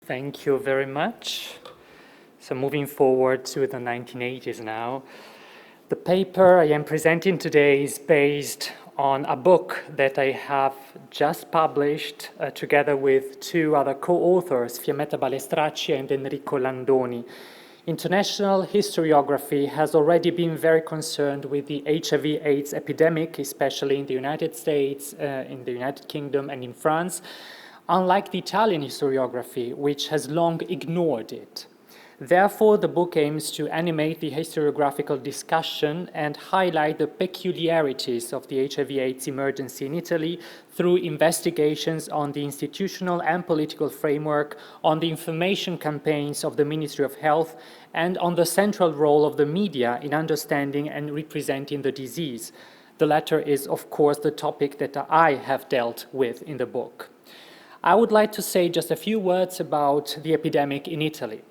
Thank you very much. So moving forward to the 1980s now. The paper I am presenting today is based on a book that I have just published together with two other co-authors, Fiammetta Balestracci and Enrico Landoni. International historiography has already been very concerned with the HIV/AIDS epidemic, especially in the United States, in the United Kingdom, and in France, unlike the Italian historiography, which has long ignored it. Therefore, the book aims to animate the historiographical discussion and highlight the peculiarities of the HIV/AIDS emergency in Italy through investigations on the institutional and political framework, on the information campaigns of the Ministry of Health, and on the central role of the media in understanding and representing the disease. The latter is, of course, the topic that I have dealt with in the book. I would like to say just a few words about the epidemic in Italy.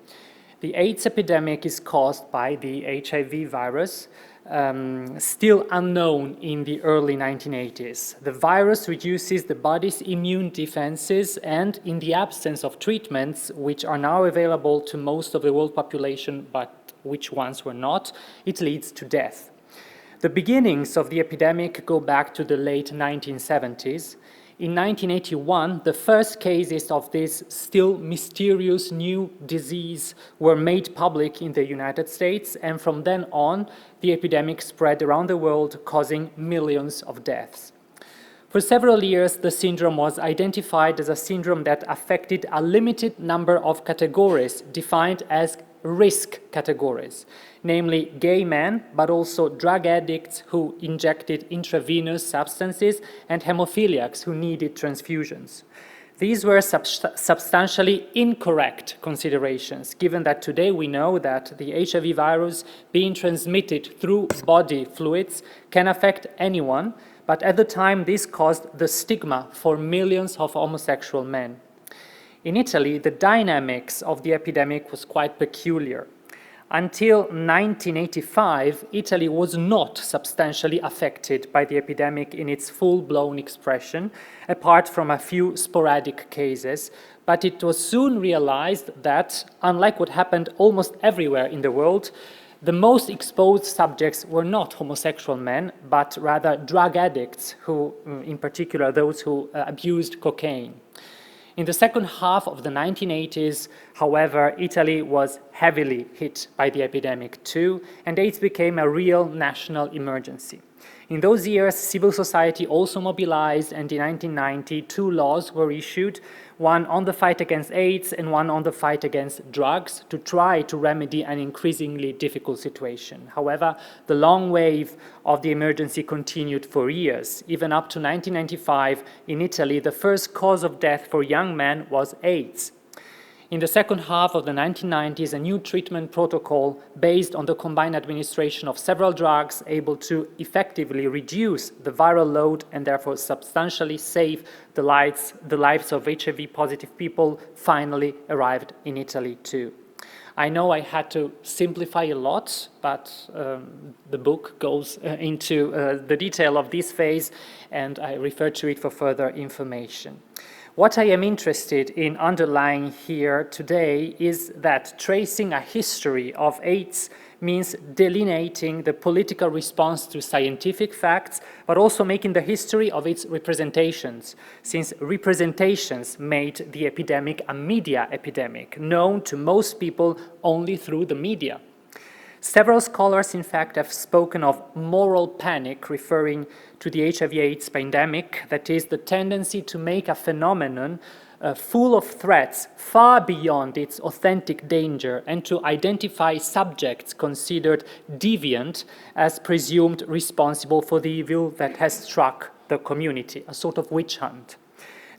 The AIDS epidemic is caused by the HIV virus, still unknown in the early 1980s. The virus reduces the body's immune defenses, and in the absence of treatments, which are now available to most of the world population, but which once were not, it leads to death. The beginnings of the epidemic go back to the late 1970s. In 1981, the first cases of this still mysterious new disease were made public in the United States, and from then on, the epidemic spread around the world, causing millions of deaths. For several years, the syndrome was identified as a syndrome that affected a limited number of categories defined as risk categories, namely gay men, but also drug addicts who injected intravenous substances and hemophiliacs who needed transfusions. These were substantially incorrect considerations, given that today we know that the HIV virus being transmitted through body fluids can affect anyone, but at the time this caused the stigma for millions of homosexual men. In Italy, the dynamics of the epidemic was quite peculiar. Until 1985, Italy was not substantially affected by the epidemic in its full-blown expression, apart from a few sporadic cases, but it was soon realized that, unlike what happened almost everywhere in the world, the most exposed subjects were not homosexual men, but rather drug addicts, who, in particular, those who abused cocaine. In the second half of the 1980s, however, Italy was heavily hit by the epidemic too, and AIDS became a real national emergency. In those years, civil society also mobilized, and in 1990, two laws were issued, one on the fight against AIDS and one on the fight against drugs, to try to remedy an increasingly difficult situation. However, the long wave of the emergency continued for years. Even up to 1995, in Italy, the first cause of death for young men was AIDS. In the second half of the 1990s, a new treatment protocol based on the combined administration of several drugs able to effectively reduce the viral load and therefore substantially save the lives of HIV-positive people finally arrived in Italy too. I know I had to simplify a lot, but the book goes into the detail of this phase, and I refer to it for further information. What I am interested in underlying here today is that tracing a history of AIDS means delineating the political response to scientific facts, but also making the history of its representations, since representations made the epidemic a media epidemic, known to most people only through the media. Several scholars, in fact, have spoken of moral panic, referring to the HIV/AIDS pandemic, that is, the tendency to make a phenomenon full of threats far beyond its authentic danger, and to identify subjects considered deviant as presumed responsible for the evil that has struck the community, a sort of witch hunt.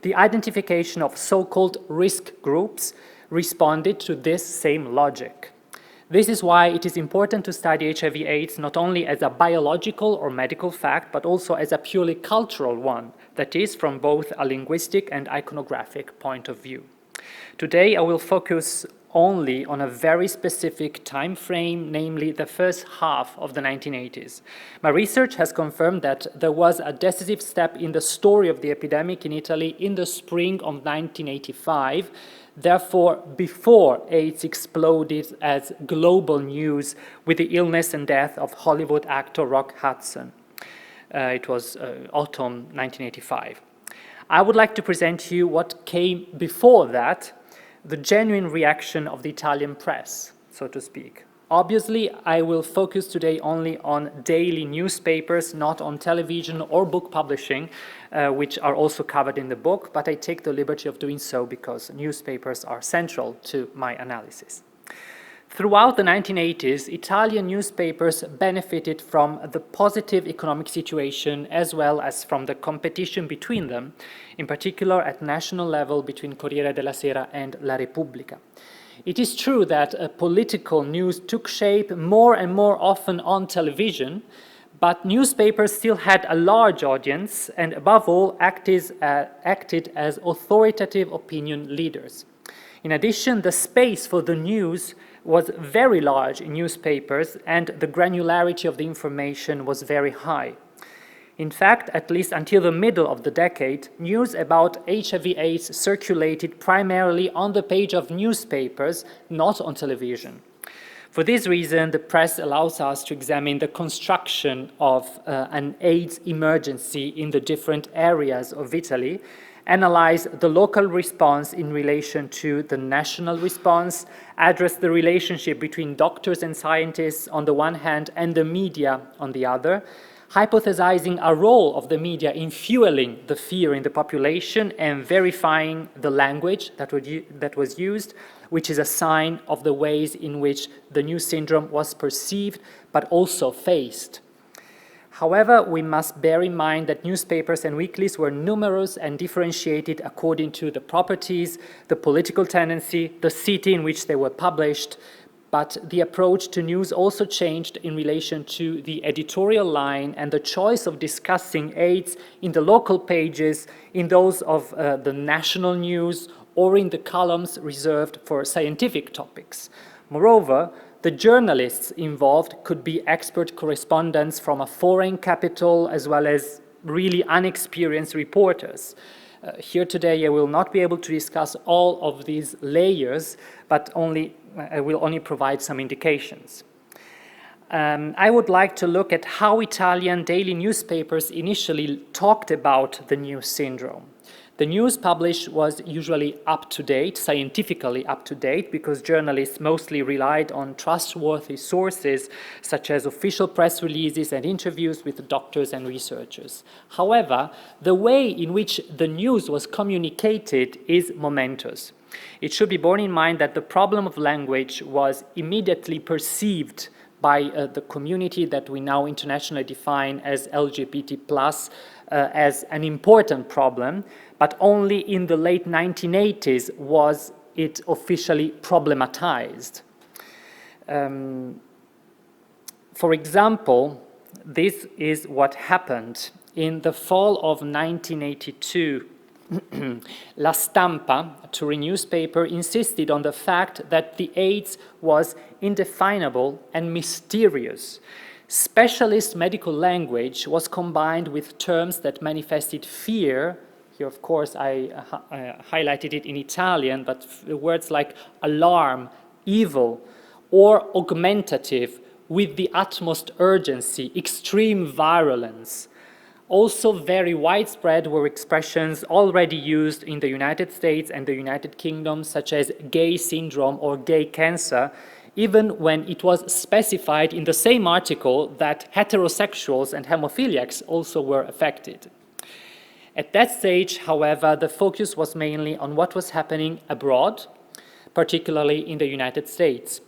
The identification of so-called risk groups responded to this same logic. This is why it is important to study HIV/AIDS not only as a biological or medical fact, but also as a purely cultural one, that is, from both a linguistic and iconographic point of view. Today, I will focus only on a very specific time frame, namely the first half of the 1980s. My research has confirmed that there was a decisive step in the story of the epidemic in Italy in the spring of 1985, therefore before AIDS exploded as global news with the illness and death of Hollywood actor Rock Hudson. It was autumn 1985. I would like to present to you what came before that, the genuine reaction of the Italian press, so to speak. Obviously, I will focus today only on daily newspapers, not on television or book publishing, which are also covered in the book, but I take the liberty of doing so because newspapers are central to my analysis. Throughout the 1980s, Italian newspapers benefited from the positive economic situation as well as from the competition between them, in particular at national level between Corriere della Sera and La Repubblica. It is true that political news took shape more and more often on television, but newspapers still had a large audience and above all acted as authoritative opinion leaders. In addition, the space for the news was very large in newspapers and the granularity of the information was very high. In fact, at least until the middle of the decade, news about HIV/AIDS circulated primarily on the page of newspapers, not on television. For this reason, the press allows us to examine the construction of an AIDS emergency in the different areas of Italy, analyze the local response in relation to the national response, address the relationship between doctors and scientists on the one hand and the media on the other, hypothesizing a role of the media in fueling the fear in the population and verifying the language that was used, which is a sign of the ways in which the new syndrome was perceived but also faced. However, we must bear in mind that newspapers and weeklies were numerous and differentiated according to the properties, the political tendency, the city in which they were published, but the approach to news also changed in relation to the editorial line and the choice of discussing AIDS in the local pages, in those of the national news, or in the columns reserved for scientific topics. Moreover, the journalists involved could be expert correspondents from a foreign capital as well as really unexperienced reporters. Here today I will not be able to discuss all of these layers, but I will only provide some indications. I would like to look at how Italian daily newspapers initially talked about the new syndrome. The news published was usually up-to-date, scientifically up-to-date, because journalists mostly relied on trustworthy sources, such as official press releases and interviews with doctors and researchers. However, the way in which the news was communicated is momentous. It should be borne in mind that the problem of language was immediately perceived by the community that we now internationally define as LGBT+, as an important problem, but only in the late 1980s was it officially problematized. For example, this is what happened. In the fall of 1982, La Stampa, a Turin newspaper, insisted on the fact that the AIDS was indefinable and mysterious. Specialist medical language was combined with terms that manifested fear. Here, of course, I highlighted it in Italian, but words like alarm, evil, or augmentative, with the utmost urgency, extreme virulence. Also very widespread were expressions already used in the United States and the United Kingdom, such as gay syndrome or gay cancer, even when it was specified in the same article that heterosexuals and hemophiliacs also were affected. At that stage, however, the focus was mainly on what was happening abroad, particularly in the United States.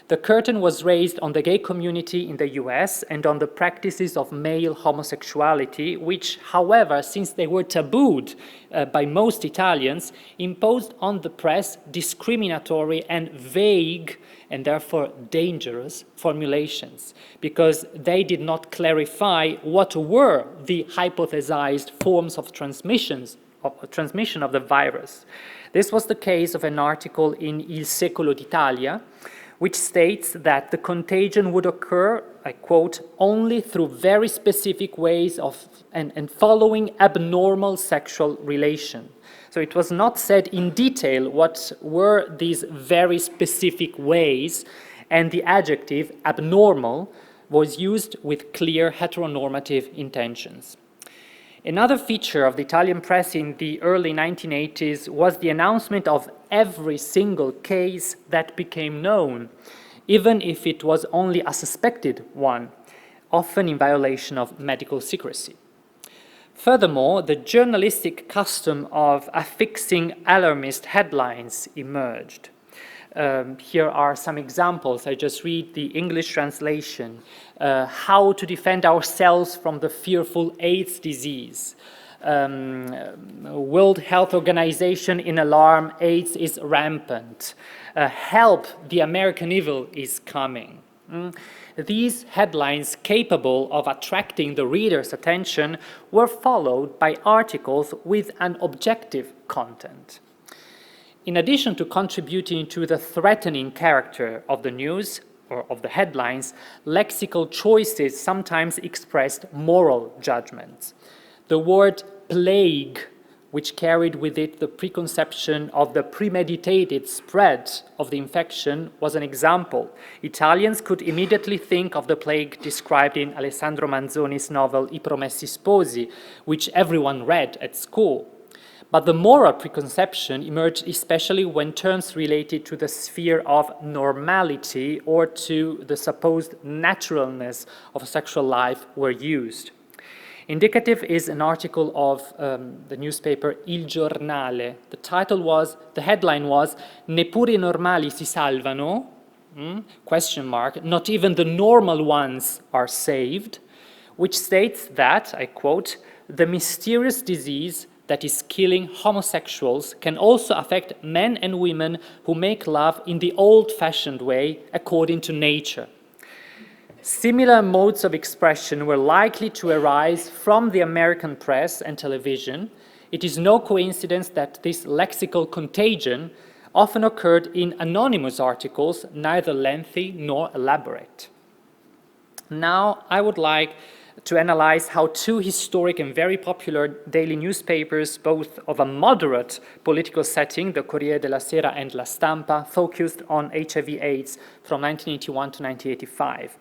The curtain was raised on the gay community in the US and on the practices of male homosexuality, which, however, since they were tabooed by most Italians, imposed on the press discriminatory and vague and therefore dangerous formulations, because they did not clarify what were the hypothesized forms of transmissions transmission of the virus. This was the case of an article in Il Secolo d'Italia, which states that the contagion would occur, I quote, only through very specific ways of and following abnormal sexual relation. So it was not said in detail what were these very specific ways, and the adjective abnormal was used with clear heteronormative intentions. Another feature of the Italian press in the early 1980s was the announcement of every single case that became known, even if it was only a suspected one, often in violation of medical secrecy. Furthermore, the journalistic custom of affixing alarmist headlines emerged. Here are some examples. I just read the English translation. How to defend ourselves from the fearful AIDS disease. World Health Organization in alarm, AIDS is rampant. Help, the American evil is coming. These headlines, capable of attracting the reader's attention, were followed by articles with an objective content. In addition to contributing to the threatening character of the news or of the headlines, lexical choices sometimes expressed moral judgments. The word plague, which carried with it the preconception of the premeditated spread of the infection, was an example. Italians could immediately think of the plague described in Alessandro Manzoni's novel I Promessi Sposi, which everyone read at school. But the moral preconception emerged especially when terms related to the sphere of normality or to the supposed naturalness of sexual life were used. Indicative is an article of the newspaper Il Giornale. The headline was Neppure i normali si salvano, question mark, not even the normal ones are saved, which states that, I quote, the mysterious disease that is killing homosexuals can also affect men and women who make love in the old-fashioned way according to nature. Similar modes of expression were likely to arise from the American press and television. It is no coincidence that this lexical contagion often occurred in anonymous articles, neither lengthy nor elaborate. Now, I would like to analyze how two historic and very popular daily newspapers, both of a moderate political setting, the Corriere della Sera and La Stampa, focused on HIV/AIDS from 1981 to 1985.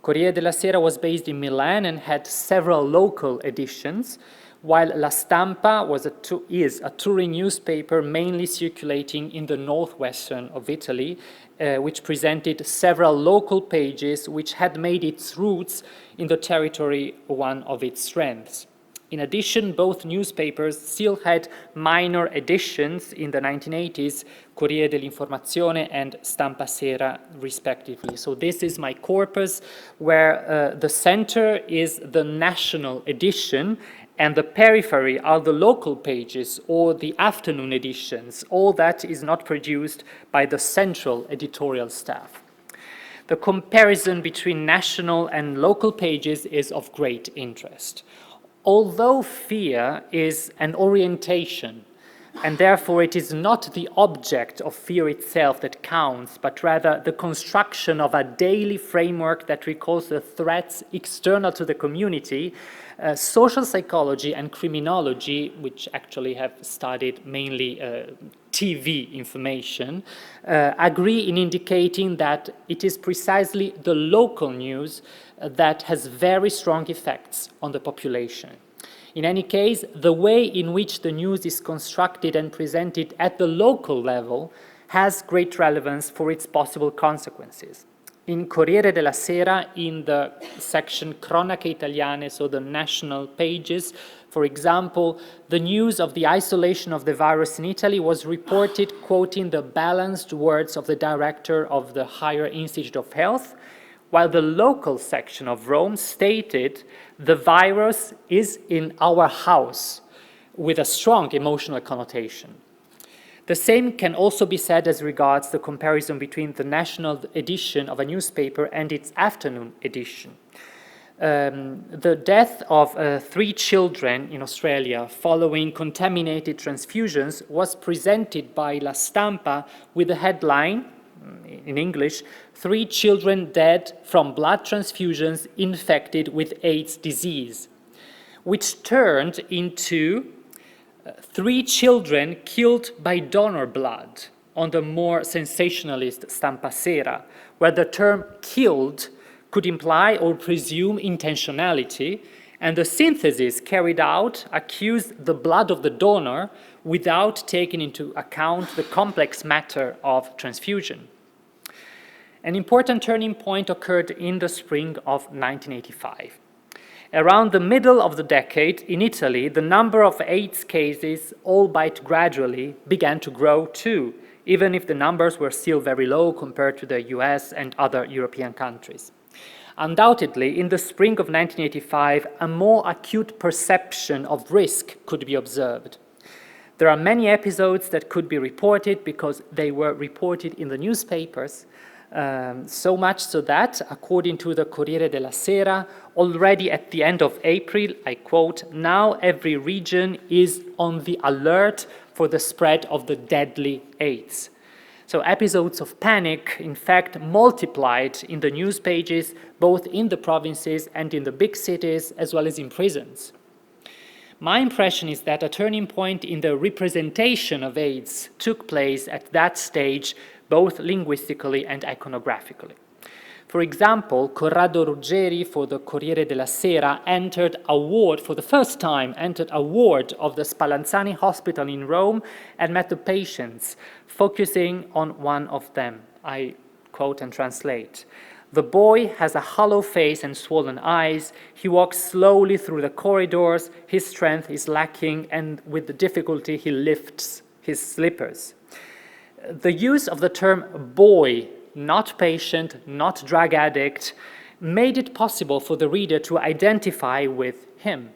Corriere della Sera was based in Milan and had several local editions, while La Stampa is a touring newspaper mainly circulating in the northwestern of Italy, which presented several local pages which had made its roots in the territory one of its strengths. In addition, both newspapers still had minor editions in the 1980s, Corriere dell'Informazione and Stampa Sera, respectively. So this is my corpus, where the center is the national edition, and the periphery are the local pages or the afternoon editions. All that is not produced by the central editorial staff. The comparison between national and local pages is of great interest. Although fear is an orientation, and therefore it is not the object of fear itself that counts, but rather the construction of a daily framework that recalls the threats external to the community, social psychology and criminology, which actually have studied mainly TV information, agree in indicating that it is precisely the local news that has very strong effects on the population. In any case, the way in which the news is constructed and presented at the local level has great relevance for its possible consequences. In Corriere della Sera, in the section Cronache Italiane, so the national pages, for example, the news of the isolation of the virus in Italy was reported quoting the balanced words of the director of the Higher Institute of Health, while the local section of Rome stated, the virus is in our house, with a strong emotional connotation. The same can also be said as regards the comparison between the national edition of a newspaper and its afternoon edition. The death of 3 children in Australia following contaminated transfusions was presented by La Stampa with the headline, in English, 3 children dead from blood transfusions infected with AIDS disease, which turned into 3 children killed by donor blood on the more sensationalist Stampa Sera, where the term killed could imply or presume intentionality, and the synthesis carried out accused the blood of the donor without taking into account the complex matter of transfusion. An important turning point occurred in the spring of 1985. Around the middle of the decade, in Italy, the number of AIDS cases, albeit gradually, began to grow too, even if the numbers were still very low compared to the US and other European countries. Undoubtedly, in the spring of 1985, a more acute perception of risk could be observed. There are many episodes that could be reported because they were reported in the newspapers, so much so that, according to the Corriere della Sera, already at the end of April, I quote, "Now every region is on the alert for the spread of the deadly AIDS." So episodes of panic, in fact, multiplied in the news pages, both in the provinces and in the big cities, as well as in prisons. My impression is that a turning point in the representation of AIDS took place at that stage, both linguistically and iconographically. For example, Corrado Ruggeri for the Corriere della Sera for the first time, entered a ward of the Spallanzani Hospital in Rome and met the patients, focusing on one of them. I quote and translate. "The boy has a hollow face and swollen eyes. He walks slowly through the corridors. His strength is lacking, and with difficulty he lifts his slippers." The use of the term boy, not patient, not drug addict, made it possible for the reader to identify with him.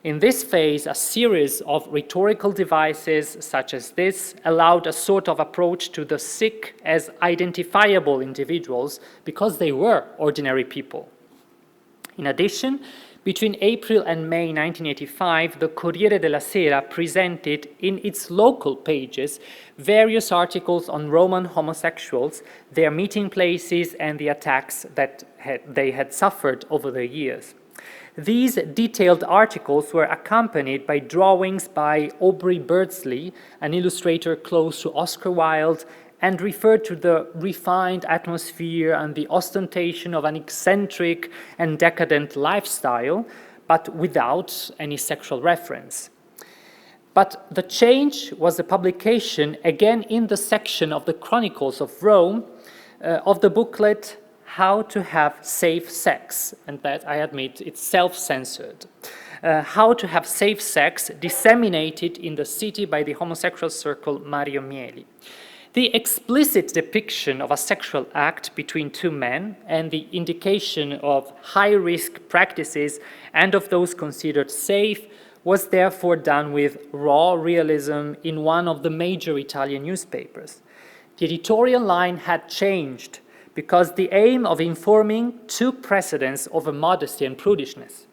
In this phase, a series of rhetorical devices such as this allowed a sort of approach to the sick as identifiable individuals because they were ordinary people. In addition, between April and May 1985, the Corriere della Sera presented in its local pages various articles on Roman homosexuals, their meeting places, and the attacks that they had suffered over the years. These detailed articles were accompanied by drawings by Aubrey Beardsley, an illustrator close to Oscar Wilde, and referred to the refined atmosphere and the ostentation of an eccentric and decadent lifestyle, but without any sexual reference. But the change was the publication, again in the section of the Chronicles of Rome, of the booklet How to Have Safe Sex, and that, I admit, it's self-censored. How to Have Safe Sex, disseminated in the city by the homosexual circle Mario Mieli. The explicit depiction of a sexual act between 2 men and the indication of high-risk practices and of those considered safe was therefore done with raw realism in one of the major Italian newspapers. The editorial line had changed because the aim of informing took precedence over modesty and prudishness.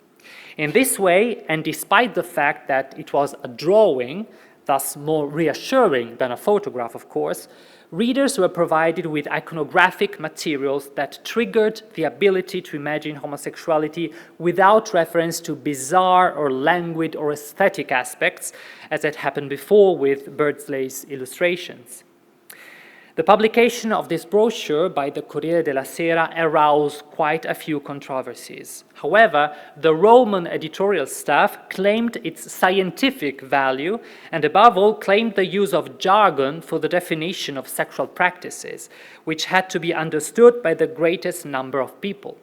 In this way, and despite the fact that it was a drawing, thus more reassuring than a photograph, of course, readers were provided with iconographic materials that triggered the ability to imagine homosexuality without reference to bizarre or languid or aesthetic aspects, as had happened before with Beardsley's illustrations. The publication of this brochure by the Corriere della Sera aroused quite a few controversies. However, the Roman editorial staff claimed its scientific value and above all claimed the use of jargon for the definition of sexual practices, which had to be understood by the greatest number of people.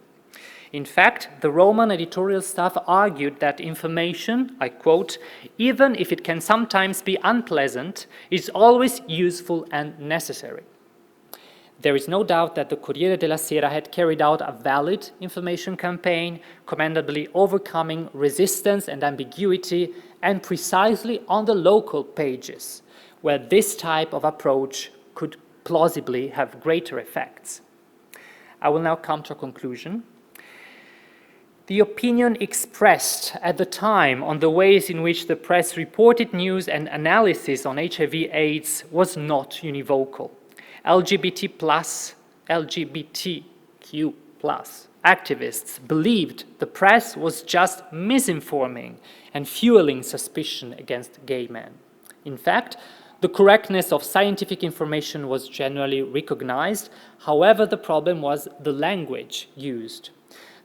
In fact, the Roman editorial staff argued that information, I quote, "even if it can sometimes be unpleasant, is always useful and necessary." There is no doubt that the Corriere della Sera had carried out a valid information campaign, commendably overcoming resistance and ambiguity, and precisely on the local pages, where this type of approach could plausibly have greater effects. I will now come to a conclusion. the opinion expressed at the time on the ways in which the press reported news and analysis on HIV/AIDS was not univocal. LGBTQ plus activists believed the press was just misinforming and fueling suspicion against gay men. In fact, the correctness of scientific information was generally recognized. However, the problem was the language used.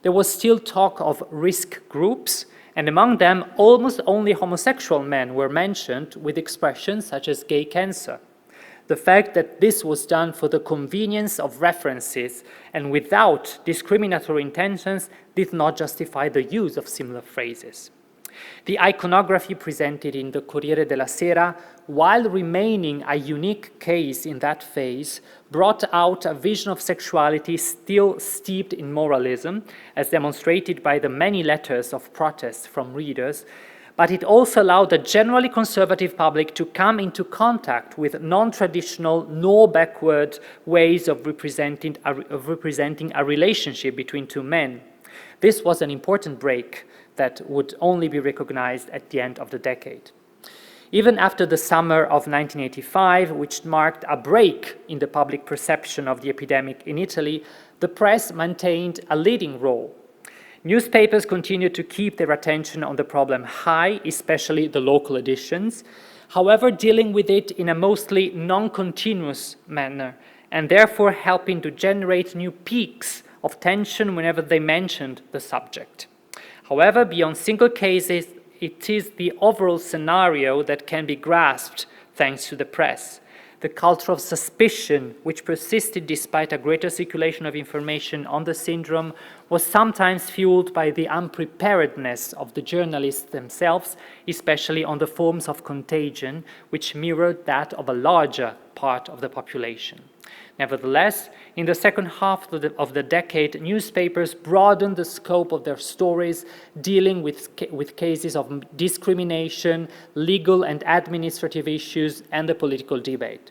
There was still talk of risk groups, and among them, almost only homosexual men were mentioned with expressions such as gay cancer. The fact that this was done for the convenience of references and without discriminatory intentions did not justify the use of similar phrases. The iconography presented in the Corriere della Sera, while remaining a unique case in that phase, brought out a vision of sexuality still steeped in moralism, as demonstrated by the many letters of protest from readers, but it also allowed the generally conservative public to come into contact with non-traditional nor backward ways of representing a relationship between two men. This was an important break that would only be recognized at the end of the decade. Even after the summer of 1985, which marked a break in the public perception of the epidemic in Italy, the press maintained a leading role. Newspapers continued to keep their attention on the problem high, especially the local editions, however dealing with it in a mostly non-continuous manner, and therefore helping to generate new peaks of tension whenever they mentioned the subject. However, beyond single cases, it is the overall scenario that can be grasped thanks to the press. The culture of suspicion, which persisted despite a greater circulation of information on the syndrome, was sometimes fueled by the unpreparedness of the journalists themselves, especially on the forms of contagion, which mirrored that of a larger part of the population. Nevertheless, in the second half of the decade, newspapers broadened the scope of their stories, dealing with cases of discrimination, legal and administrative issues, and the political debate.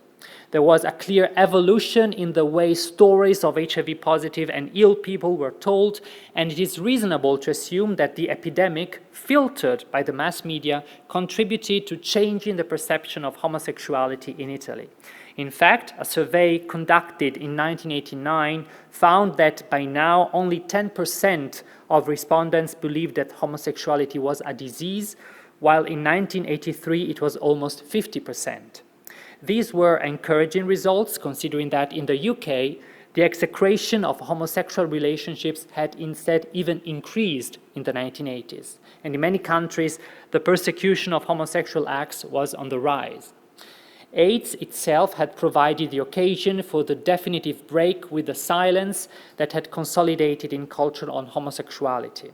There was a clear evolution in the way stories of HIV-positive and ill people were told, and it is reasonable to assume that the epidemic, filtered by the mass media, contributed to changing the perception of homosexuality in Italy. In fact, a survey conducted in 1989 found that by now only 10% of respondents believed that homosexuality was a disease, while in 1983 it was almost 50%. These were encouraging results, considering that in the UK, the execration of homosexual relationships had instead even increased in the 1980s. And in many countries, the persecution of homosexual acts was on the rise. AIDS itself had provided the occasion for the definitive break with the silence that had consolidated in culture on homosexuality.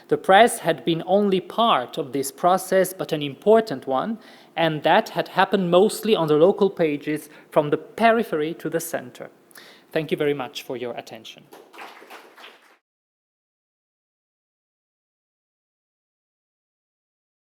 The press had been only part of this process, but an important one, and that had happened mostly on the local pages from the periphery to the center. Thank you very much for your attention.